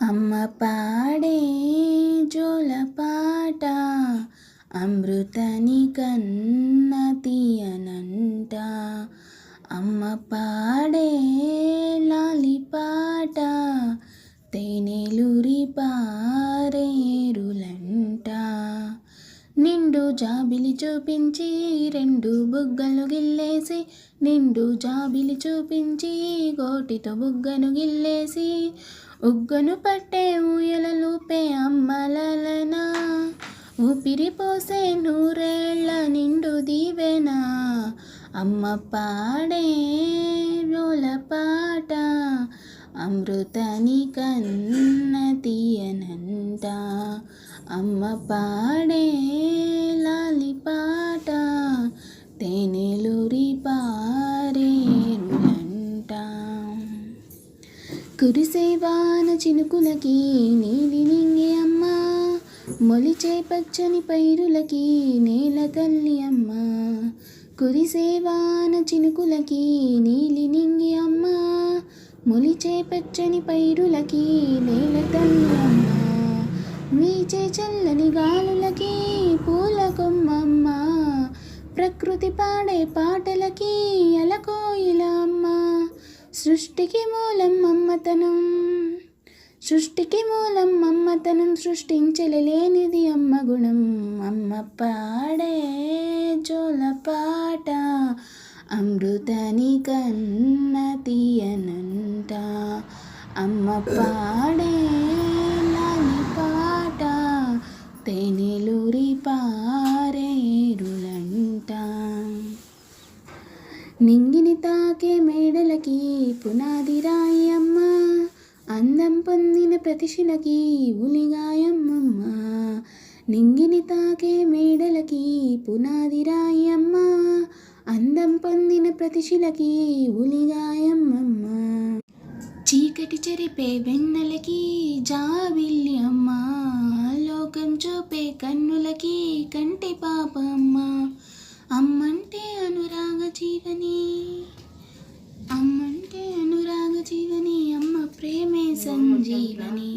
అమ్మ పాడే జోలపాట అమృతని కన్న తీయనంట. అమ్మ పాడే లాలిపాట తేనెలూరి పారేరులంట. నిండు జాబిలి చూపించి రెండు బుగ్గలు గిల్లేసి, నిండు జాబిలి చూపించి గోటితో బుగ్గను గిల్లేసి, ఉగ్గను పట్టే ఊయలలూపే అమ్మలలన, ఊపిరి పోసే నూరేళ్ల నిండు దీవెనా. అమ్మ పాడే జోలపాట అమృతని కన్న తీయనంట. అమ్మ పాడే లాలిపాట తేనెలూరి పారేరులంట. కురిసే వాన చినుకులకి నీలి నింగి అమ్మ, మొలిచే పచ్చని పైరులకి నేల తల్లి అమ్మ. కురిసే వాన చినుకులకి నీలి నింగి అమ్మ, మొలిచే పచ్చని పైరులకి నేల తల్లి అమ్మ. వీచే చల్లని గాలులకి పూల కొమ్మమ్మ, ప్రకృతి పాడే పాటలకి అలకోయిల అమ్మ. సృష్టికి మూలం అమ్మతనం, సృష్టికి మూలం అమ్మతనం, సృష్టించలేనిది అమ్మ గుణం. అమ్మ పాడే జోలపాట అమృతని కన్న తీయనంట. అమ్మ పాడే లాలిపాట తేనెలూరి పారేరులంట. నింగిని తాకే మేడలకి పునాది రాయి అమ్మ, అందం పొందిన ప్రతిశిలకి ఉలిగాయమ్మమ్మ. నింగిని తాకే మేడలకి పునాది రాయి అమ్మ, అందం పొందిన ప్రతిశిలకి ఉలిగాయమ్మమ్మ. చీకటి చెరిపే వెన్నెలకి జాబిల్లి అమ్మ, లోకం చూపే కన్నులకి కంటి పాప అమ్మ. అమ్మంటే అనురాగ జీవని, అమ్మంటే అనురాగ జీవని, అమ్మ ప్రేమే సంజీవని.